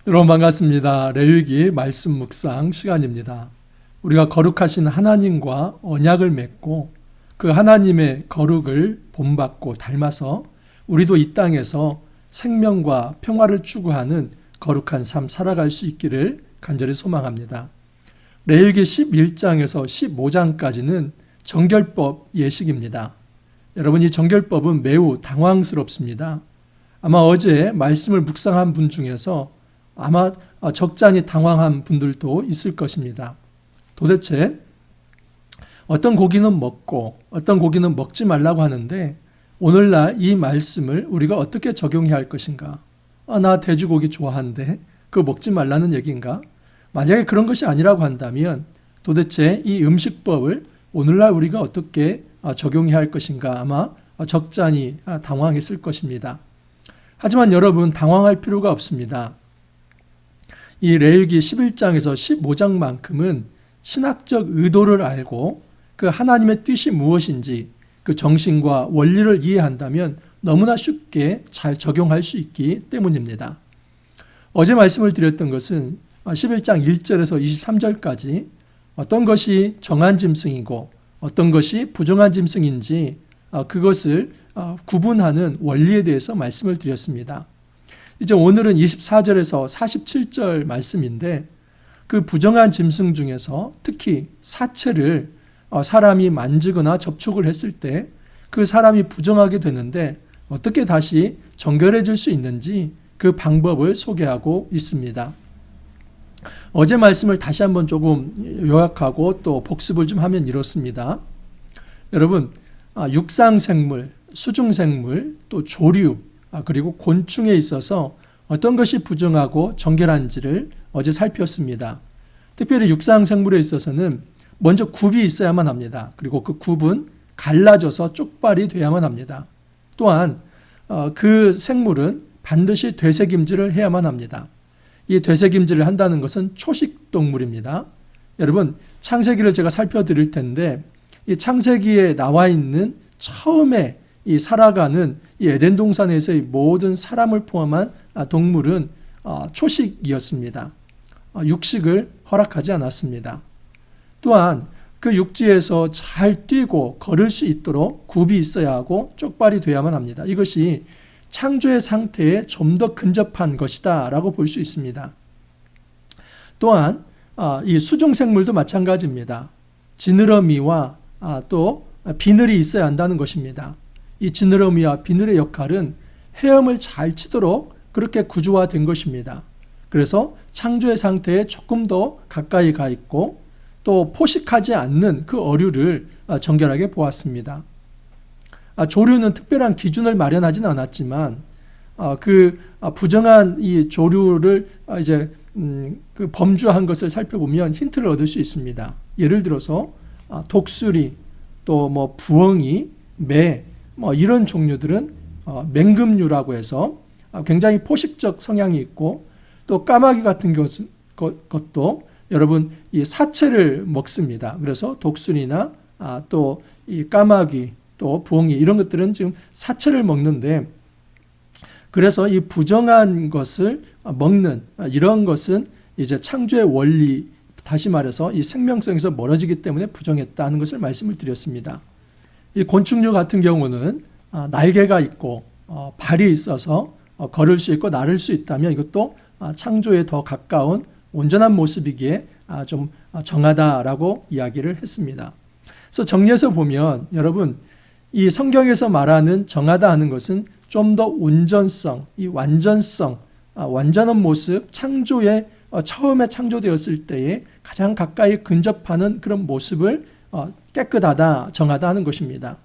여러분 반갑습니다. 레위기 말씀 묵상 시간입니다. 우리가 거룩하신 하나님과 언약을 맺고 그 하나님의 거룩을 본받고 닮아서 우리도 이 땅에서 생명과 평화를 추구하는 거룩한 삶 살아갈 수 있기를 간절히 소망합니다. 레위기 11장에서 15장까지는 정결법 예식입니다. 여러분, 이 정결법은 매우 당황스럽습니다. 아마 어제 말씀을 묵상한 분 중에서 아마 적잖이 당황한 분들도 있을 것입니다. 도대체 어떤 고기는 먹고 어떤 고기는 먹지 말라고 하는데 오늘날 이 말씀을 우리가 어떻게 적용해야 할 것인가? 나 돼지고기 좋아하는데 그거 먹지 말라는 얘기인가? 만약에 그런 것이 아니라고 한다면 도대체 이 음식법을 오늘날 우리가 어떻게 적용해야 할 것인가? 아마 적잖이 당황했을 것입니다. 하지만 여러분, 당황할 필요가 없습니다. 이 레위기 11장에서 15장만큼은 신학적 의도를 알고 그 하나님의 뜻이 무엇인지 그 정신과 원리를 이해한다면 너무나 쉽게 잘 적용할 수 있기 때문입니다. 어제 말씀을 드렸던 것은 11장 1절에서 23절까지 어떤 것이 정한 짐승이고 어떤 것이 부정한 짐승인지 그것을 구분하는 원리에 대해서 말씀을 드렸습니다. 이제 오늘은 24절에서 47절 말씀인데 그 부정한 짐승 중에서 특히 사체를 사람이 만지거나 접촉을 했을 때 그 사람이 부정하게 되는데 어떻게 다시 정결해질 수 있는지 그 방법을 소개하고 있습니다. 어제 말씀을 다시 한번 조금 요약하고 또 복습을 좀 하면 이렇습니다. 여러분, 육상생물, 수중생물, 또 조류, 그리고 곤충에 있어서 어떤 것이 부정하고 정결한지를 어제 살폈습니다. 특별히 육상생물에 있어서는 먼저 굽이 있어야만 합니다. 그리고 그 굽은 갈라져서 쪽발이 돼야만 합니다. 또한 그 생물은 반드시 되새김질을 해야만 합니다. 이 되새김질을 한다는 것은 초식동물입니다. 여러분, 창세기를 제가 살펴드릴 텐데 이 창세기에 나와 있는 처음에 이 살아가는 이 에덴 동산에서의 모든 사람을 포함한 동물은 초식이었습니다. 육식을 허락하지 않았습니다. 또한 그 육지에서 잘 뛰고 걸을 수 있도록 굽이 있어야 하고 쪽발이 돼야만 합니다. 이것이 창조의 상태에 좀 더 근접한 것이다 라고 볼 수 있습니다. 또한 이 수중생물도 마찬가지입니다. 지느러미와 또 비늘이 있어야 한다는 것입니다. 이 지느러미와 비늘의 역할은 헤엄을 잘 치도록 그렇게 구조화된 것입니다. 그래서 창조의 상태에 조금 더 가까이 가 있고 또 포식하지 않는 그 어류를 정결하게 보았습니다. 조류는 특별한 기준을 마련하지는 않았지만 그 부정한 이 조류를 이제 그 범주한 것을 살펴보면 힌트를 얻을 수 있습니다. 예를 들어서 독수리, 또 뭐 부엉이, 매, 이런 종류들은 맹금류라고 해서 굉장히 포식적 성향이 있고 또 까마귀 같은 것도 여러분 이 사체를 먹습니다. 그래서 독수리나 또 이 까마귀 또 부엉이 이런 것들은 지금 사체를 먹는데 그래서 이 부정한 것을 먹는 이런 것은 이제 창조의 원리, 다시 말해서 이 생명성에서 멀어지기 때문에 부정했다는 것을 말씀을 드렸습니다. 이 곤충류 같은 경우는 날개가 있고 발이 있어서 걸을 수 있고 나를 수 있다면 이것도 창조에 더 가까운 온전한 모습이기에 좀 정하다라고 이야기를 했습니다. 그래서 정리해서 보면 여러분, 이 성경에서 말하는 정하다 하는 것은 좀 더 온전성, 이 완전성, 완전한 모습, 창조에 처음에 창조되었을 때에 가장 가까이 근접하는 그런 모습을 깨끗하다, 정하다 하는 것입니다.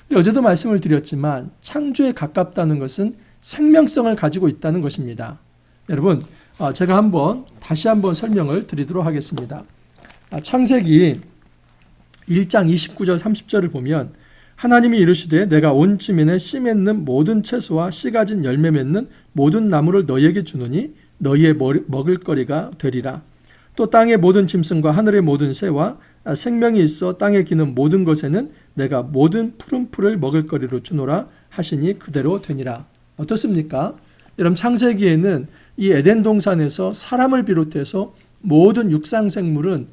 근데 어제도 말씀을 드렸지만 창조에 가깝다는 것은 생명성을 가지고 있다는 것입니다. 여러분, 제가 다시 한번 설명을 드리도록 하겠습니다. 창세기 1장 29절 30절을 보면 하나님이 이르시되 내가 온 지면에 씨 맺는 모든 채소와 씨 가진 열매 맺는 모든 나무를 너희에게 주노니 너희의 먹을거리가 되리라. 또 땅의 모든 짐승과 하늘의 모든 새와 생명이 있어 땅에 기는 모든 것에는 내가 모든 푸른 풀을 먹을거리로 주노라 하시니 그대로 되니라. 어떻습니까? 여러분 창세기에는 이 에덴 동산에서 사람을 비롯해서 모든 육상 생물은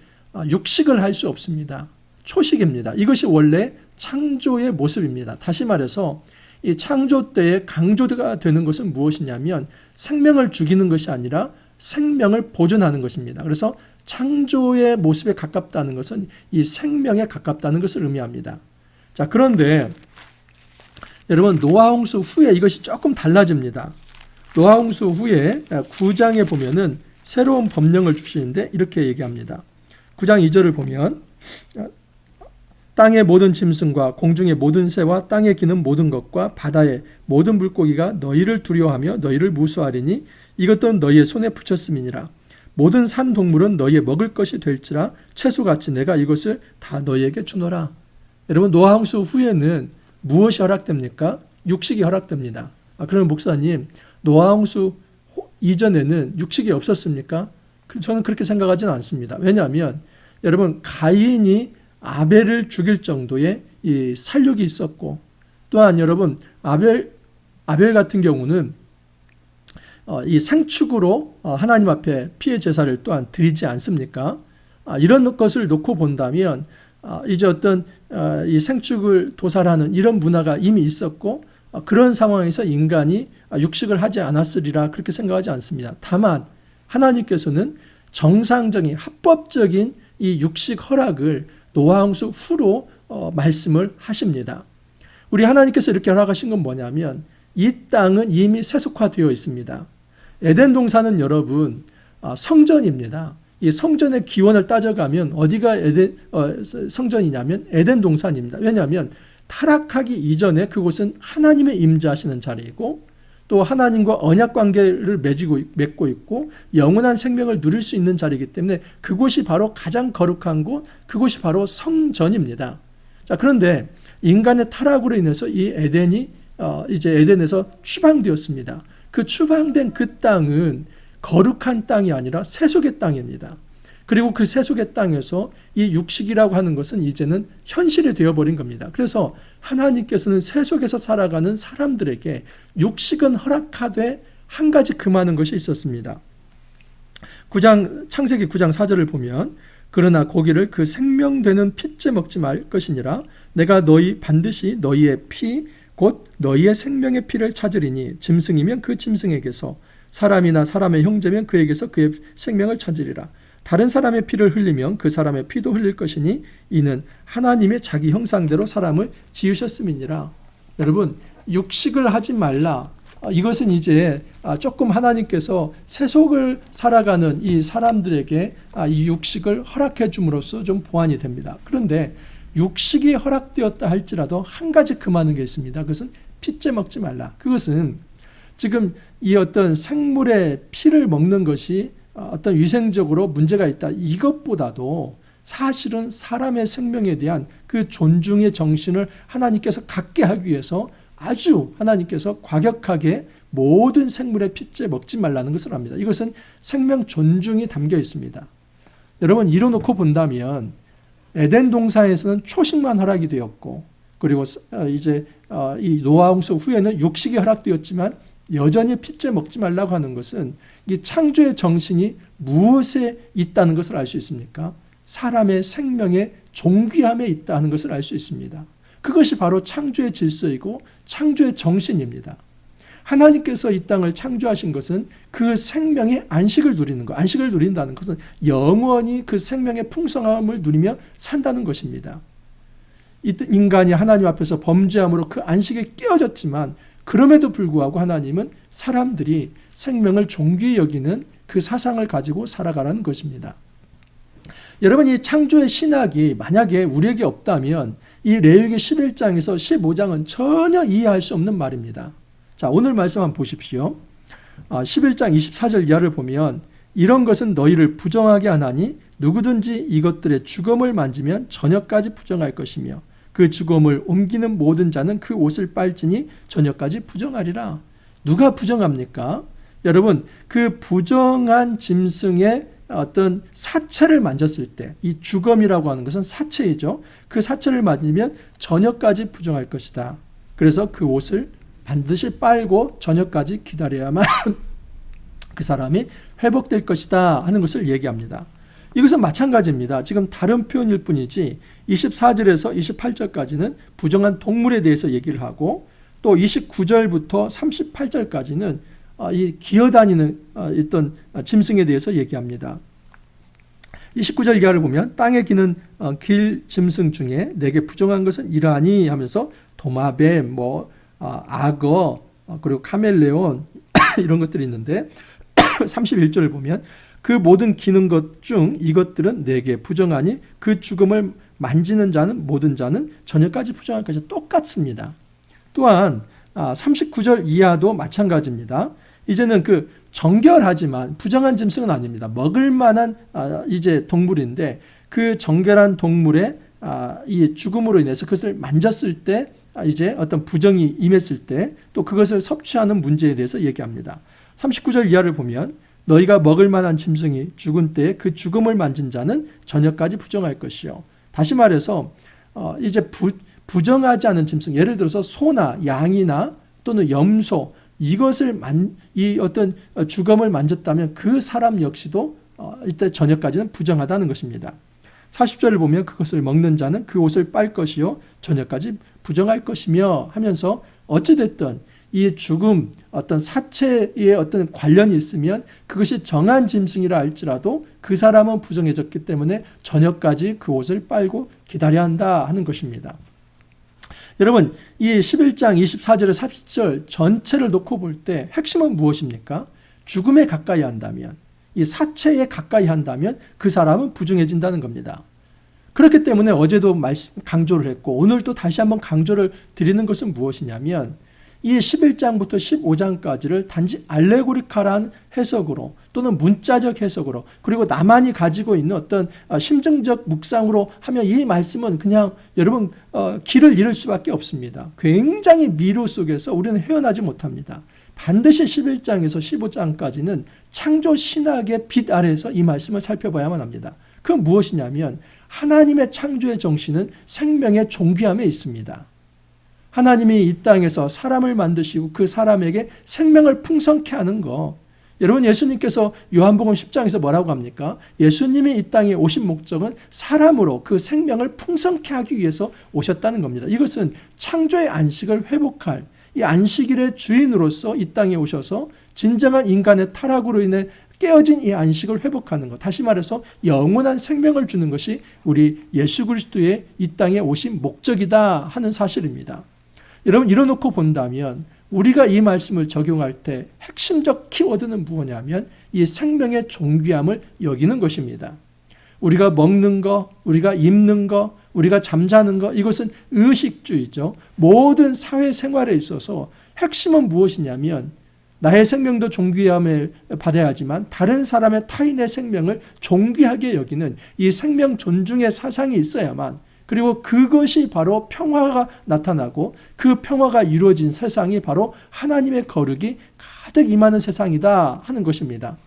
육식을 할 수 없습니다. 초식입니다. 이것이 원래 창조의 모습입니다. 다시 말해서 이 창조 때에 강조가 되는 것은 무엇이냐면 생명을 죽이는 것이 아니라 생명을 보존하는 것입니다. 그래서 창조의 모습에 가깝다는 것은 이 생명에 가깝다는 것을 의미합니다. 자, 그런데 여러분 노아 홍수 후에 이것이 조금 달라집니다. 노아 홍수 후에 9장에 보면은 새로운 법령을 주시는데 이렇게 얘기합니다. 9장 2절을 보면 땅의 모든 짐승과 공중의 모든 새와 땅에 기는 모든 것과 바다의 모든 물고기가 너희를 두려워하며 너희를 무수하리니 이것들은 너희의 손에 붙였음이니라. 모든 산 동물은 너희의 먹을 것이 될지라 채소같이 내가 이것을 다 너희에게 주노라. 여러분 노아 홍수 후에는 무엇이 허락됩니까? 육식이 허락됩니다. 그러면 목사님 노아 홍수 이전에는 육식이 없었습니까? 저는 그렇게 생각하지는 않습니다. 왜냐하면 여러분 가인이 아벨을 죽일 정도의 이 살육이 있었고 또한 여러분 아벨 같은 경우는 이 생축으로 하나님 앞에 피해 제사를 또한 드리지 않습니까? 이런 것을 놓고 본다면 이제 어떤 이 생축을 도살하는 이런 문화가 이미 있었고 그런 상황에서 인간이 육식을 하지 않았으리라 그렇게 생각하지 않습니다. 다만 하나님께서는 정상적인 합법적인 이 육식 허락을 노아 홍수 후로 말씀을 하십니다. 우리 하나님께서 이렇게 허락하신 건 뭐냐면 이 땅은 이미 세속화되어 있습니다. 에덴 동산은 여러분 성전입니다. 이 성전의 기원을 따져가면 어디가 성전이냐면 에덴 동산입니다. 왜냐하면 타락하기 이전에 그곳은 하나님의 임재하시는 자리이고 또 하나님과 언약 관계를 맺고 있고 영원한 생명을 누릴 수 있는 자리이기 때문에 그곳이 바로 가장 거룩한 곳, 그곳이 바로 성전입니다. 자, 그런데 인간의 타락으로 인해서 이 에덴이 이제 에덴에서 추방되었습니다. 그 추방된 그 땅은 거룩한 땅이 아니라 세속의 땅입니다. 그리고 그 세속의 땅에서 이 육식이라고 하는 것은 이제는 현실이 되어버린 겁니다. 그래서 하나님께서는 세속에서 살아가는 사람들에게 육식은 허락하되 한 가지 금하는 것이 있었습니다. 창세기 9장 4절을 보면 그러나 고기를 그 생명되는 핏째 먹지 말 것이니라. 내가 반드시 너희의 피 곧 너희의 생명의 피를 찾으리니 짐승이면 그 짐승에게서 사람이나 사람의 형제면 그에게서 그의 생명을 찾으리라. 다른 사람의 피를 흘리면 그 사람의 피도 흘릴 것이니 이는 하나님의 자기 형상대로 사람을 지으셨음이니라. 여러분 육식을 하지 말라. 이것은 이제 조금 하나님께서 세속을 살아가는 이 사람들에게 이 육식을 허락해 줌으로써 좀 보완이 됩니다. 그런데 육식이 허락되었다 할지라도 한 가지 금하는 게 있습니다. 그것은 핏째 먹지 말라. 그것은 지금 이 어떤 생물의 피를 먹는 것이 어떤 위생적으로 문제가 있다. 이것보다도 사실은 사람의 생명에 대한 그 존중의 정신을 하나님께서 갖게 하기 위해서 아주 하나님께서 과격하게 모든 생물의 핏째 먹지 말라는 것을 합니다. 이것은 생명 존중이 담겨 있습니다. 여러분 이뤄놓고 본다면 에덴 동산에서는 초식만 허락이 되었고 그리고 이제 이 노아 홍수 후에는 육식이 허락되었지만 여전히 핏째 먹지 말라고 하는 것은 이 창조의 정신이 무엇에 있다는 것을 알 수 있습니까? 사람의 생명의 존귀함에 있다는 것을 알 수 있습니다. 그것이 바로 창조의 질서이고 창조의 정신입니다. 하나님께서 이 땅을 창조하신 것은 그 생명의 안식을 누리는 것, 안식을 누린다는 것은 영원히 그 생명의 풍성함을 누리며 산다는 것입니다. 인간이 하나님 앞에서 범죄함으로 그 안식에 깨어졌지만 그럼에도 불구하고 하나님은 사람들이 생명을 존귀히 여기는 그 사상을 가지고 살아가라는 것입니다. 여러분 이 창조의 신학이 만약에 우리에게 없다면 이 레위기 11장에서 15장은 전혀 이해할 수 없는 말입니다. 자, 오늘 말씀 한번 보십시오. 11장 24절 이하를 보면 이런 것은 너희를 부정하게 하나니 누구든지 이것들의 주검을 만지면 저녁까지 부정할 것이며 그 주검을 옮기는 모든 자는 그 옷을 빨지니 저녁까지 부정하리라. 누가 부정합니까? 여러분 그 부정한 짐승의 어떤 사체를 만졌을 때 이 주검이라고 하는 것은 사체이죠. 그 사체를 만지면 저녁까지 부정할 것이다. 그래서 그 옷을 반드시 빨고 저녁까지 기다려야만 그 사람이 회복될 것이다 하는 것을 얘기합니다. 이것은 마찬가지입니다. 지금 다른 표현일 뿐이지 24절에서 28절까지는 부정한 동물에 대해서 얘기를 하고 또 29절부터 38절까지는 이 기어다니는 어떤 짐승에 대해서 얘기합니다. 29절 이하를 보면 땅에 기는 길 짐승 중에 내게 부정한 것은 이러하니 하면서 도마뱀, 악어, 그리고 카멜레온 이런 것들이 있는데 31절을 보면 그 모든 기는 것 중 이것들은 내게 부정하니 그 죽음을 만지는 자는 모든 자는 저녁까지 부정할 것이 똑같습니다. 또한 39절 이하도 마찬가지입니다. 이제는 그 정결하지만 부정한 짐승은 아닙니다. 먹을 만한 이제 동물인데 그 정결한 동물의 이 죽음으로 인해서 그것을 만졌을 때 이제 어떤 부정이 임했을 때 또 그것을 섭취하는 문제에 대해서 얘기합니다. 39절 이하를 보면 너희가 먹을 만한 짐승이 죽은 때에 그 죽음을 만진 자는 저녁까지 부정할 것이요. 다시 말해서 이제 부정하지 않은 짐승, 예를 들어서 소나 양이나 또는 염소, 이것을 이 어떤 죽음을 만졌다면 그 사람 역시도 이때 저녁까지는 부정하다는 것입니다. 40절을 보면 그것을 먹는 자는 그 옷을 빨 것이요 저녁까지 부정할 것이며 하면서 어찌됐든 이 죽음, 어떤 사체에 어떤 관련이 있으면 그것이 정한 짐승이라 할지라도 그 사람은 부정해졌기 때문에 저녁까지 그 옷을 빨고 기다려야 한다 하는 것입니다. 여러분, 이 11장 24절에서 30절 전체를 놓고 볼 때 핵심은 무엇입니까? 죽음에 가까이 한다면, 이 사체에 가까이 한다면 그 사람은 부정해진다는 겁니다. 그렇기 때문에 어제도 강조를 했고 오늘도 다시 한번 강조를 드리는 것은 무엇이냐면 이 11장부터 15장까지를 단지 알레고리칼한 해석으로 또는 문자적 해석으로 그리고 나만이 가지고 있는 어떤 심증적 묵상으로 하면 이 말씀은 그냥 여러분 길을 잃을 수밖에 없습니다. 굉장히 미로 속에서 우리는 헤어나지 못합니다. 반드시 11장에서 15장까지는 창조 신학의 빛 아래에서 이 말씀을 살펴봐야만 합니다. 그건 무엇이냐면 하나님의 창조의 정신은 생명의 존귀함에 있습니다. 하나님이 이 땅에서 사람을 만드시고 그 사람에게 생명을 풍성케 하는 거. 여러분, 예수님께서 요한복음 10장에서 뭐라고 합니까? 예수님이 이 땅에 오신 목적은 사람으로 그 생명을 풍성케 하기 위해서 오셨다는 겁니다. 이것은 창조의 안식을 회복할 이 안식일의 주인으로서 이 땅에 오셔서 진정한 인간의 타락으로 인해 깨어진 이 안식을 회복하는 것. 다시 말해서 영원한 생명을 주는 것이 우리 예수 그리스도의 이 땅에 오신 목적이다 하는 사실입니다. 여러분, 이뤄놓고 본다면 우리가 이 말씀을 적용할 때 핵심적 키워드는 무엇이냐면 이 생명의 존귀함을 여기는 것입니다. 우리가 먹는 거, 우리가 입는 거, 우리가 잠자는 거, 이것은 의식주의죠. 모든 사회생활에 있어서 핵심은 무엇이냐면 나의 생명도 존귀함을 받아야 하지만 다른 사람의 타인의 생명을 존귀하게 여기는 이 생명 존중의 사상이 있어야만, 그리고 그것이 바로 평화가 나타나고 그 평화가 이루어진 세상이 바로 하나님의 거룩이 가득 임하는 세상이다 하는 것입니다.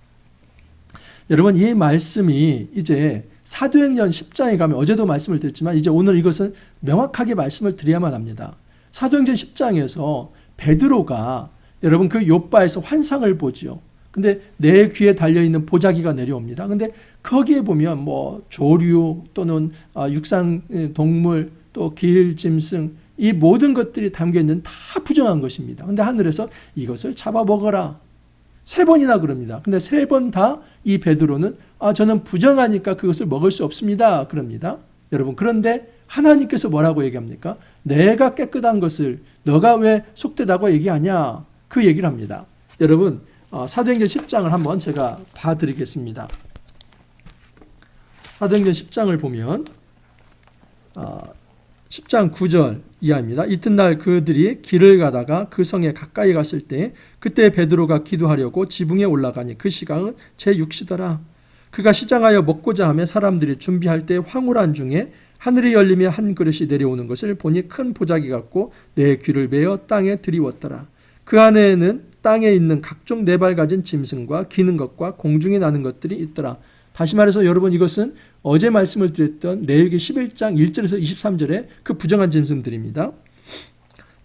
여러분, 이 말씀이 이제 사도행전 10장에 가면 어제도 말씀을 드렸지만 이제 오늘 이것은 명확하게 말씀을 드려야만 합니다. 사도행전 10장에서 베드로가 여러분 그 욥바에서 환상을 보지요. 근데 내 귀에 달려있는 보자기가 내려옵니다. 근데 거기에 보면 조류 또는 육상 동물 또 길 짐승 이 모든 것들이 담겨있는 다 부정한 것입니다. 근데 하늘에서 이것을 잡아먹어라. 3번이나 그럽니다. 근데 3번 다 이 베드로는 저는 부정하니까 그것을 먹을 수 없습니다. 그럽니다. 여러분, 그런데 하나님께서 뭐라고 얘기합니까? 내가 깨끗한 것을 너가 왜 속되다고 얘기하냐? 그 얘기를 합니다. 여러분, 사도행전 10장을 한번 제가 봐드리겠습니다. 사도행전 10장을 보면 10장 9절 이하입니다. 이튿날 그들이 길을 가다가 그 성에 가까이 갔을 때 그때 베드로가 기도하려고 지붕에 올라가니 그 시각은 제6시더라. 그가 시장하여 먹고자 하며 사람들이 준비할 때 황홀한 중에 하늘이 열리며 한 그릇이 내려오는 것을 보니 큰 보자기 같고 내 귀를 베어 땅에 들이웠더라. 그 안에는 땅에 있는 각종 네 발 가진 짐승과 기는 것과 공중에 나는 것들이 있더라. 다시 말해서 여러분, 이것은 어제 말씀을 드렸던 레위기 11장 1절에서 23절의 그 부정한 짐승들입니다.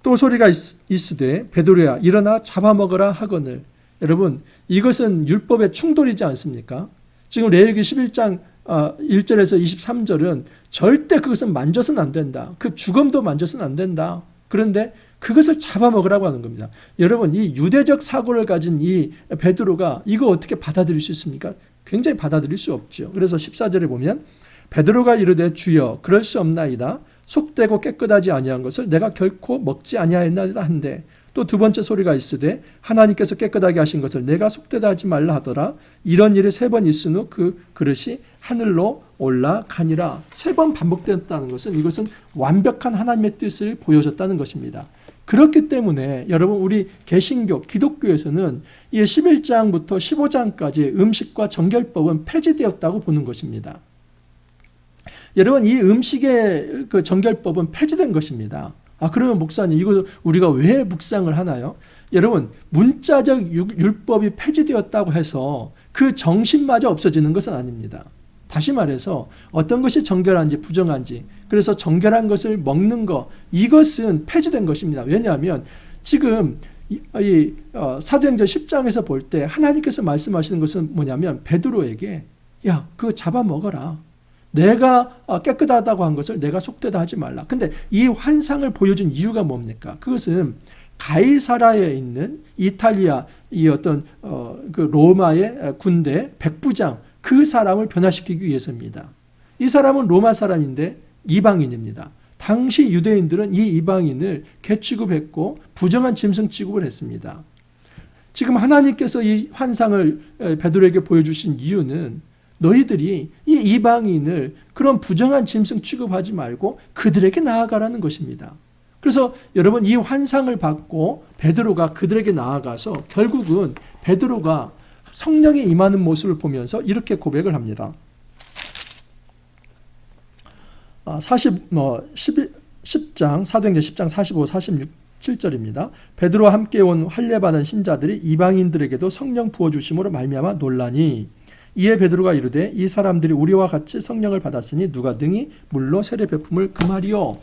또 소리가 있으되 베드로야 일어나 잡아먹으라 하거늘. 여러분 이것은 율법의 충돌이지 않습니까? 지금 레위기 11장 1절에서 23절은 절대 그것은 만져서는 안 된다. 그 죽음도 만져서는 안 된다. 그런데 그것을 잡아먹으라고 하는 겁니다. 여러분 이 유대적 사고를 가진 이 베드로가 이거 어떻게 받아들일 수 있습니까? 굉장히 받아들일 수 없죠. 그래서 14절에 보면 베드로가 이르되 주여 그럴 수 없나이다. 속되고 깨끗하지 아니한 것을 내가 결코 먹지 아니하였나이다 한데 또 두 번째 소리가 있으되 하나님께서 깨끗하게 하신 것을 내가 속되다 하지 말라 하더라. 이런 일이 3번 있은 후 그 그릇이 하늘로 올라가니라. 3번 반복되었다는 것은 이것은 완벽한 하나님의 뜻을 보여줬다는 것입니다. 그렇기 때문에 여러분 우리 개신교 기독교에서는 이 11장부터 15장까지 음식과 정결법은 폐지되었다고 보는 것입니다. 여러분 이 음식의 그 정결법은 폐지된 것입니다. 그러면 목사님 이거 우리가 왜 묵상을 하나요? 여러분 문자적 율법이 폐지되었다고 해서 그 정신마저 없어지는 것은 아닙니다. 다시 말해서 어떤 것이 정결한지 부정한지 그래서 정결한 것을 먹는 것 이것은 폐지된 것입니다. 왜냐하면 지금 사도행전 10장에서 볼 때 하나님께서 말씀하시는 것은 뭐냐면 베드로에게 야 그거 잡아먹어라. 내가 깨끗하다고 한 것을 내가 속되다 하지 말라. 근데 이 환상을 보여준 이유가 뭡니까? 그것은 가이사라에 있는 이탈리아 이 어떤 그 로마의 군대 백부장 그 사람을 변화시키기 위해서입니다. 이 사람은 로마 사람인데 이방인입니다. 당시 유대인들은 이 이방인을 개취급했고 부정한 짐승 취급을 했습니다. 지금 하나님께서 이 환상을 베드로에게 보여주신 이유는 너희들이 이 이방인을 그런 부정한 짐승 취급하지 말고 그들에게 나아가라는 것입니다. 그래서 여러분 이 환상을 받고 베드로가 그들에게 나아가서 결국은 베드로가 성령이 임하는 모습을 보면서 이렇게 고백을 합니다. 10장 사도행전 10장 45, 46, 7절입니다. 베드로와 함께 온 할례받은 신자들이 이방인들에게도 성령 부어주심으로 말미암아 놀라니 이에 베드로가 이르되 이 사람들이 우리와 같이 성령을 받았으니 누가 능히 물로 세례 베품을 금하리요.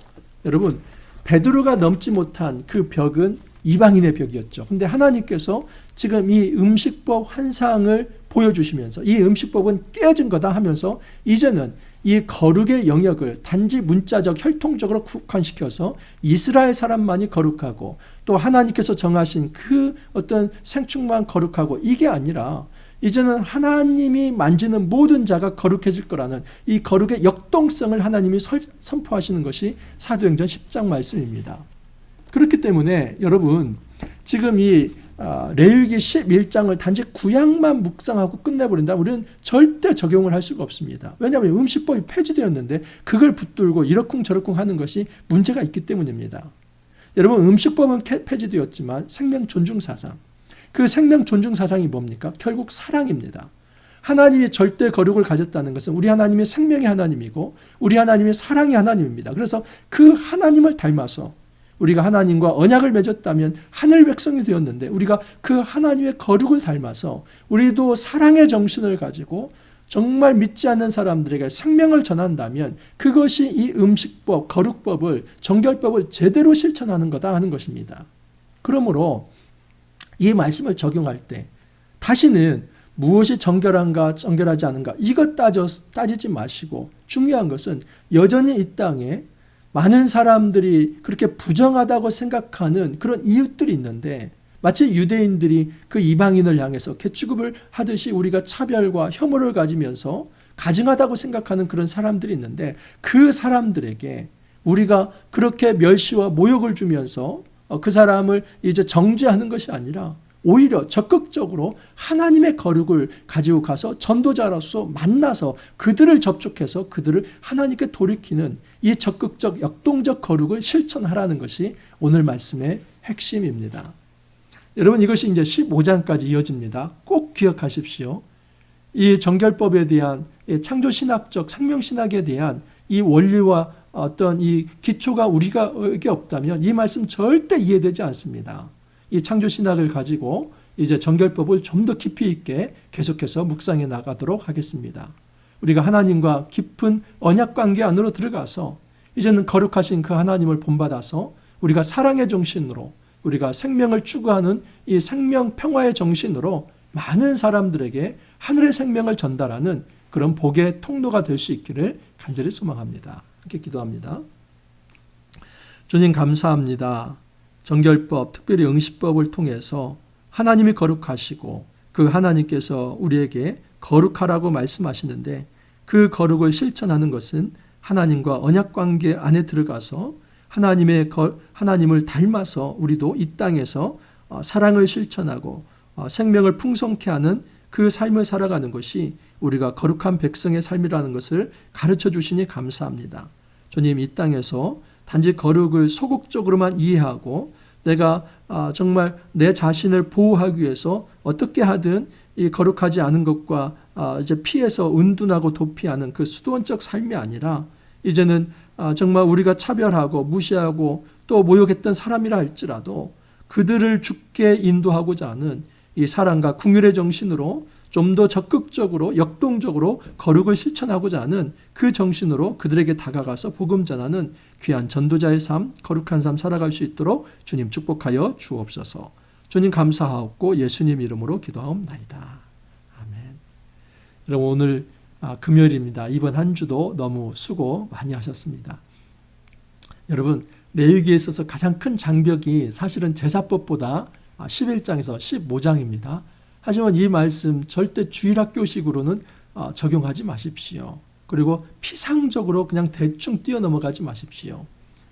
여러분 베드로가 넘지 못한 그 벽은 이방인의 벽이었죠. 근데 하나님께서 지금 이 음식법 환상을 보여주시면서 이 음식법은 깨어진 거다 하면서 이제는 이 거룩의 영역을 단지 문자적 혈통적으로 국한시켜서 이스라엘 사람만이 거룩하고 또 하나님께서 정하신 그 어떤 생축만 거룩하고 이게 아니라 이제는 하나님이 만지는 모든 자가 거룩해질 거라는 이 거룩의 역동성을 하나님이 선포하시는 것이 사도행전 10장 말씀입니다. 그렇기 때문에 여러분 지금 이 레위기 11장을 단지 구약만 묵상하고 끝내버린다면 우리는 절대 적용을 할 수가 없습니다. 왜냐하면 음식법이 폐지되었는데 그걸 붙들고 이러쿵저러쿵 하는 것이 문제가 있기 때문입니다. 여러분 음식법은 폐지되었지만 생명 존중 사상 그 생명 존중 사상이 뭡니까? 결국 사랑입니다. 하나님이 절대 거룩을 가졌다는 것은 우리 하나님이 생명의 하나님이고 우리 하나님이 사랑의 하나님입니다. 그래서 그 하나님을 닮아서 우리가 하나님과 언약을 맺었다면 하늘 백성이 되었는데 우리가 그 하나님의 거룩을 닮아서 우리도 사랑의 정신을 가지고 정말 믿지 않는 사람들에게 생명을 전한다면 그것이 이 음식법, 거룩법을, 정결법을 제대로 실천하는 거다 하는 것입니다. 그러므로 이 말씀을 적용할 때 다시는 무엇이 정결한가 정결하지 않은가 이것 따지지 마시고 중요한 것은 여전히 이 땅에 많은 사람들이 그렇게 부정하다고 생각하는 그런 이웃들이 있는데 마치 유대인들이 그 이방인을 향해서 개취급을 하듯이 우리가 차별과 혐오를 가지면서 가증하다고 생각하는 그런 사람들이 있는데 그 사람들에게 우리가 그렇게 멸시와 모욕을 주면서 그 사람을 이제 정죄하는 것이 아니라 오히려 적극적으로 하나님의 거룩을 가지고 가서 전도자로서 만나서 그들을 접촉해서 그들을 하나님께 돌이키는 이 적극적 역동적 거룩을 실천하라는 것이 오늘 말씀의 핵심입니다. 여러분 이것이 이제 15장까지 이어집니다. 꼭 기억하십시오. 이 정결법에 대한 창조신학적 생명신학에 대한 이 원리와 어떤 이 기초가 우리에게 없다면 이 말씀 절대 이해되지 않습니다. 이 창조신학을 가지고 이제 정결법을 좀 더 깊이 있게 계속해서 묵상해 나가도록 하겠습니다. 우리가 하나님과 깊은 언약관계 안으로 들어가서 이제는 거룩하신 그 하나님을 본받아서 우리가 사랑의 정신으로 우리가 생명을 추구하는 이 생명 평화의 정신으로 많은 사람들에게 하늘의 생명을 전달하는 그런 복의 통로가 될 수 있기를 간절히 소망합니다. 이렇게 기도합니다. 주님 감사합니다. 정결법, 특별히 응시법을 통해서 하나님이 거룩하시고 그 하나님께서 우리에게 거룩하라고 말씀하시는데 그 거룩을 실천하는 것은 하나님과 언약관계 안에 들어가서 하나님을 닮아서 우리도 이 땅에서 사랑을 실천하고 생명을 풍성케 하는 그 삶을 살아가는 것이 우리가 거룩한 백성의 삶이라는 것을 가르쳐 주시니 감사합니다. 주님, 이 땅에서 단지 거룩을 소극적으로만 이해하고 내가 정말 내 자신을 보호하기 위해서 어떻게 하든 이 거룩하지 않은 것과 이제 피해서 은둔하고 도피하는 그 수도원적 삶이 아니라 이제는 정말 우리가 차별하고 무시하고 또 모욕했던 사람이라 할지라도 그들을 죽게 인도하고자 하는 이 사랑과 긍휼의 정신으로 좀 더 적극적으로 역동적으로 거룩을 실천하고자 하는 그 정신으로 그들에게 다가가서 복음 전하는 귀한 전도자의 삶, 거룩한 삶 살아갈 수 있도록 주님 축복하여 주옵소서. 주님 감사하옵고 예수님 이름으로 기도하옵나이다. 아멘. 여러분 오늘 금요일입니다. 이번 한 주도 너무 수고 많이 하셨습니다. 여러분 레위기에 있어서 가장 큰 장벽이 사실은 제사법보다 11장에서 15장입니다. 하지만 이 말씀 절대 주일학교식으로는 적용하지 마십시오. 그리고 피상적으로 그냥 대충 뛰어넘어가지 마십시오.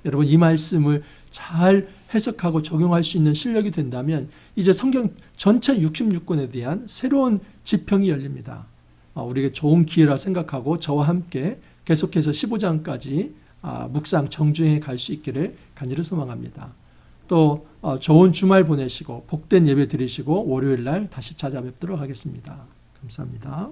여러분 이 말씀을 잘 해석하고 적용할 수 있는 실력이 된다면 이제 성경 전체 66권에 대한 새로운 지평이 열립니다. 우리에게 좋은 기회라 생각하고 저와 함께 계속해서 15장까지 묵상 정주행에 갈 수 있기를 간절히 소망합니다. 또 좋은 주말 보내시고 복된 예배 드리시고 월요일 날 다시 찾아뵙도록 하겠습니다. 감사합니다.